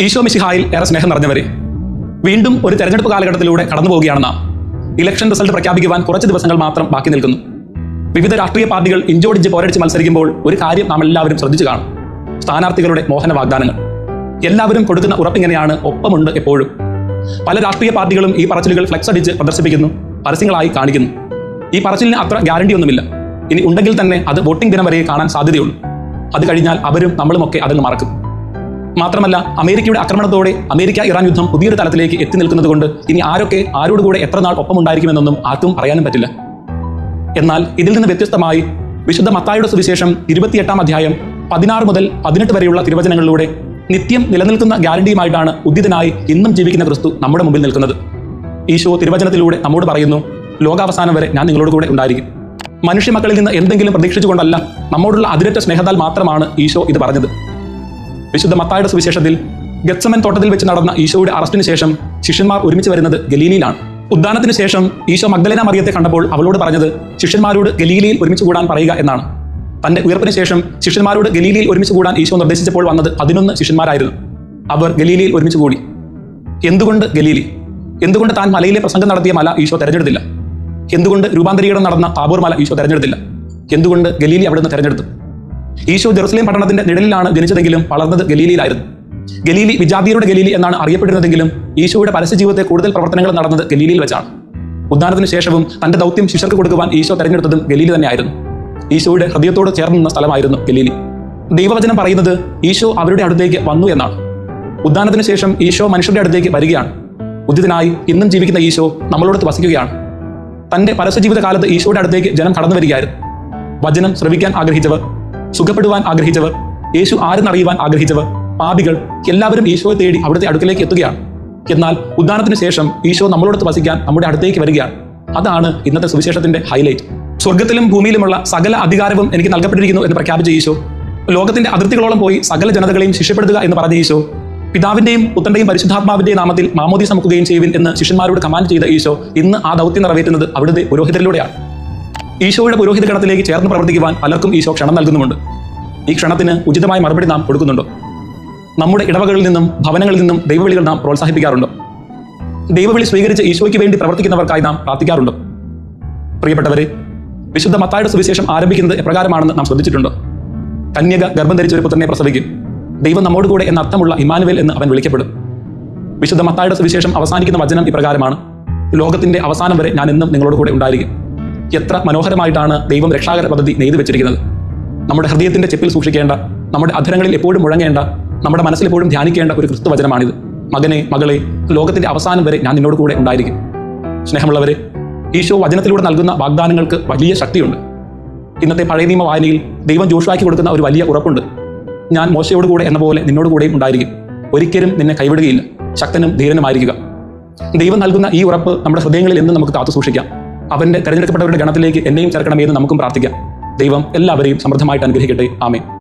ഈശോ മിശിഹായിൽ ഏറെ സ്നേഹം നിറഞ്ഞവരെ, വീണ്ടും ഒരു തെരഞ്ഞെടുപ്പ് കാലഘട്ടത്തിലൂടെ കടന്നു പോവുകയാണ് നാം. ഇലക്ഷൻ റിസൾട്ട് പ്രഖ്യാപിക്കുവാൻ കുറച്ച് ദിവസങ്ങൾ മാത്രം ബാക്കി നിൽക്കുന്നു. വിവിധ രാഷ്ട്രീയ പാർട്ടികൾ ഇഞ്ചോടിഞ്ച് പോരടിച്ച് മത്സരിക്കുമ്പോൾ ഒരു കാര്യം നാം എല്ലാവരും ശ്രദ്ധിച്ചു കാണും: സ്ഥാനാർത്ഥികളുടെ മോഹന വാഗ്ദാനങ്ങൾ. എല്ലാവരും കൊടുക്കുന്ന ഉറപ്പിങ്ങനെയാണ്, ഒപ്പമുണ്ട് എപ്പോഴും. പല രാഷ്ട്രീയ പാർട്ടികളും ഈ പറച്ചിലുകൾ ഫ്ലെക്സ് അടിച്ച് പ്രദർശിപ്പിക്കുന്നു, പരസ്യങ്ങളായി കാണിക്കുന്നു. ഈ പറച്ചിലിന് അത്ര ഗ്യാരണ്ടിയൊന്നുമില്ല. ഇനി ഉണ്ടെങ്കിൽ തന്നെ അത് വോട്ടിംഗ് ദിനം വരെ കാണാൻ സാധ്യതയുള്ളൂ. അത് കഴിഞ്ഞാൽ അവരും നമ്മളുമൊക്കെ അതങ്ങ് മറക്കും. മാത്രമല്ല, അമേരിക്കയുടെ ആക്രമണത്തോടെ അമേരിക്ക-ഇറാൻ യുദ്ധം പുതിയൊരു തലത്തിലേക്ക് എത്തി നിൽക്കുന്നത് കൊണ്ട് ഇനി ആരൊക്കെ ആരോടുകൂടെ എത്ര നാൾ ഒപ്പമുണ്ടായിരിക്കുമെന്നൊന്നും ആർക്കും പറയാനും പറ്റില്ല. എന്നാൽ ഇതിൽ നിന്ന് വ്യത്യസ്തമായി വിശുദ്ധ മത്തായിയുടെ സുവിശേഷം 28-ാം അധ്യായം 16 മുതൽ 18 വരെയുള്ള തിരുവചനങ്ങളിലൂടെ നിത്യം നിലനിൽക്കുന്ന ഗ്യാരണ്ടിയുമായിട്ടാണ് ഉദ്ധിതനായി ഇന്നും ജീവിക്കുന്ന ക്രിസ്തു നമ്മുടെ മുമ്പിൽ നിൽക്കുന്നത്. ഈശോ തിരുവചനത്തിലൂടെ നമ്മോട് പറയുന്നു, ലോകാവസാനം വരെ ഞാൻ നിങ്ങളോട് കൂടെ ഉണ്ടായിരിക്കും. മനുഷ്യമക്കളിൽ നിന്ന് എന്തെങ്കിലും പ്രതീക്ഷിച്ചുകൊണ്ടല്ല, നമ്മോടുള്ള അതിരറ്റ സ്നേഹത്താൽ മാത്രമാണ് ഈശോ ഇത് പറഞ്ഞത്. വിശുദ്ധ മത്തായിയുടെ സുവിശേഷത്തിൽ ഗെത്സമൻ തോട്ടത്തിൽ വെച്ച് നടന്ന ഈശോയുടെ അറസ്റ്റിന് ശേഷം ശിഷ്യന്മാർ ഒരുമിച്ച് വരുന്നത് ഗലീലയിലാണ്. ഉദ്ധാനത്തിന് ശേഷം ഈശോ മഗ്ദലേന മറിയത്തെ കണ്ടപ്പോൾ അവളോട് പറഞ്ഞത് ശിഷ്യന്മാരോട് ഗലീലയിൽ ഒരുമിച്ച് കൂടാൻ പറയുക എന്നാണ്. തന്റെ ഉയർപ്പിന് ശേഷം ശിഷ്യന്മാരോട് ഗലീലയിൽ ഒരുമിച്ച് കൂടാൻ ഈശോ നിർദ്ദേശിച്ചപ്പോൾ വന്നത് 11 ശിഷ്യന്മാരായിരുന്നു. അവർ ഗലീലയിൽ ഒരുമിച്ച് കൂടി. എന്തുകൊണ്ട് ഗലീലി? എന്തുകൊണ്ട് താൻ മലയിലെ പ്രസംഗം നടത്തിയ മല ഈശോ തെരഞ്ഞെടുത്തില്ല? എന്തുകൊണ്ട് രൂപാന്തരീകരണം നടന്ന താബോർ മല ഈശോ തെരഞ്ഞെടുത്തില്ല? എന്തുകൊണ്ട് ഗലീലി അവിടുന്ന് തെരഞ്ഞെടുത്തു? ഈശോ ജെറുസലേം പട്ടണത്തിന്റെ നിഴലിലാണ് ജനിച്ചതെങ്കിലും വളർന്നത് ഗലീലയിലായിരുന്നു. ഗലീലി വിജാതീയരുടെ ഗലീലി എന്നാണ് അറിയപ്പെടുന്നതെങ്കിലും ഈശോയുടെ പരസ്യജീവിതത്തെ കൂടുതൽ പ്രവർത്തനങ്ങൾ നടന്നത് ഗലീലയിൽ വെച്ചാണ്. ഉദ്ധാനത്തിന് ശേഷവും തന്റെ ദൗത്യം ശിഷ്യർക്ക് കൊടുക്കുവാൻ ഈശോ തെരഞ്ഞെടുത്തതും ഗലീലി തന്നെയായിരുന്നു. ഈശോയുടെ ഹൃദയത്തോട് ചേർന്ന് നിന്ന സ്ഥലമായിരുന്നു ഗലീലി. ദൈവവചനം പറയുന്നത് ഈശോ അവരുടെ അടുത്തേക്ക് വന്നു എന്നാണ്. ഉദ്ധാനത്തിന് ശേഷം ഈശോ മനുഷ്യരുടെ അടുത്തേക്ക് വരികയാണ്. ഉദ്ധിതനായി ഇന്നും ജീവിക്കുന്ന ഈശോ നമ്മളോട് വസിക്കുകയാണ്. തന്റെ പരസ്യജീവിത കാലത്ത് ഈശോയുടെ അടുത്തേക്ക് ജനം കടന്നു വരികയായിരുന്നു. വചനം ശ്രവിക്കാൻ ആഗ്രഹിച്ചവർ, സുഖപ്പെടുവാൻ ആഗ്രഹിച്ചവർ, യേശു ആരെന്നറിയുവാൻ ആഗ്രഹിച്ചവർ, പാപികൾ എല്ലാവരും ഈശോയെ തേടി അവിടുത്തെ അടുക്കലേക്ക് എത്തുകയാണ്. എന്നാൽ ഉദ്ധാനത്തിന് ശേഷം ഈശോ നമ്മളോട് വസിക്കാൻ നമ്മുടെ അടുത്തേക്ക് വരികയാണ്. അതാണ് ഇന്നത്തെ സുവിശേഷത്തിന്റെ ഹൈലൈറ്റ്. സ്വർഗത്തിലും ഭൂമിയിലുമുള്ള സകല അധികാരവും എനിക്ക് നൽകപ്പെട്ടിരിക്കുന്നു എന്ന് പ്രഖ്യാപിച്ച ഈശോ, ലോകത്തിന്റെ അതിർത്തികളോളം പോയി സകല ജനതകളെയും ശിഷ്യപ്പെടുത്തുക എന്ന് പറഞ്ഞ ഈശോ, പിതാവിന്റെയും പുത്രന്റെയും പരിശുദ്ധാത്മാവിന്റെയും നാമത്തിൽ മാമോദീസ മുക്കുകയും ചെയ്യുവിൻ എന്ന് ശിഷ്യന്മാരോട് കമാൻഡ് ചെയ്ത ഈശോ ഇന്ന് ആ ദൗത്യം നിറവേറ്റുന്നത് അവിടുത്തെ പുരോഹിതരിലൂടെയാണ്. ഈശോയുടെ പുരോഹിത ഗണത്തിലേക്ക് ചേർന്ന് പ്രവർത്തിക്കുവാൻ പലർക്കും ഈശോ ക്ഷണം നൽകുന്നുമുണ്ട്. ഈ ക്ഷണത്തിന് ഉചിതമായ മറുപടി നാം കൊടുക്കുന്നുണ്ടോ? നമ്മുടെ ഇടവകളിൽ നിന്നും ഭവനങ്ങളിൽ നിന്നും ദൈവവിളികൾ നാം പ്രോത്സാഹിപ്പിക്കാറുണ്ടോ? ദൈവവിളി സ്വീകരിച്ച് ഈശോയ്ക്ക് വേണ്ടി പ്രവർത്തിക്കുന്നവർക്കായി നാം പ്രാർത്ഥിക്കാറുണ്ടോ? പ്രിയപ്പെട്ടവരെ, വിശുദ്ധ മത്തായിയുടെ സുവിശേഷം ആരംഭിക്കുന്നത് എപ്രകാരമാണെന്ന് നാം ശ്രദ്ധിച്ചിട്ടുണ്ടോ? കന്യക ഗർഭം ധരിച്ച ഒരു പുത്രനെ പ്രസവിക്കും, ദൈവം നമ്മോട് കൂടെ എന്ന അർത്ഥമുള്ള ഇമ്മാനുവേൽ എന്ന് അവൻ വിളിക്കപ്പെടും. വിശുദ്ധ മത്തായിയുടെ സുവിശേഷം അവസാനിക്കുന്ന വചനം ഇപ്രകാരമാണ്: ലോകത്തിന്റെ അവസാനം വരെ ഞാൻ എന്നും നിങ്ങളോട് കൂടെ ഉണ്ടായിരിക്കും. എത്ര മനോഹരമായിട്ടാണ് ദൈവം രക്ഷാകര പദ്ധതി നെയ്തു വെച്ചിരിക്കുന്നത്. നമ്മുടെ ഹൃദയത്തിന്റെ ചെപ്പിൽ സൂക്ഷിക്കേണ്ട, നമ്മുടെ അധരങ്ങളിൽ എപ്പോഴും മുഴങ്ങേണ്ട, നമ്മുടെ മനസ്സിൽ എപ്പോഴും ധ്യാനിക്കേണ്ട ഒരു ക്രിസ്തു വചനമാണിത്. മകനെ, മകളെ, ലോകത്തിന്റെ അവസാനം വരെ ഞാൻ നിന്നോട് കൂടെ ഉണ്ടായിരിക്കും. സ്നേഹമുള്ളവരെ, ഈശോ വചനത്തിലൂടെ നൽകുന്ന വാഗ്ദാനങ്ങൾക്ക് വലിയ ശക്തിയുണ്ട്. ഇന്നത്തെ പഴയ നിയമ വായനയിൽ ദൈവം ജോഷുവായ്ക്ക് കൊടുക്കുന്ന ഒരു വലിയ ഉറപ്പുണ്ട്: ഞാൻ മോശയോട് കൂടെ എന്ന പോലെ നിന്നോട് കൂടെയും ഉണ്ടായിരിക്കും. ഒരിക്കലും നിന്നെ കൈവിടുകയില്ല. ശക്തനും ധീരനുമായിരിക്കുക. ദൈവം നൽകുന്ന ഈ ഉറപ്പ് നമ്മുടെ ഹൃദയങ്ങളിൽ എന്നും നമുക്ക് കാത്തു സൂക്ഷിക്കാം. അവന്റെ തെരഞ്ഞെടുക്കപ്പെട്ടവരുടെ ഗണത്തിലേക്ക് എന്നെയും ചേർക്കണമെന്ന് നമുക്കും പ്രാർത്ഥിക്കാം. ദൈവം എല്ലാവരെയും സമൃദ്ധമായിട്ട് അനുഗ്രഹിക്കട്ടെ. ആമേൻ.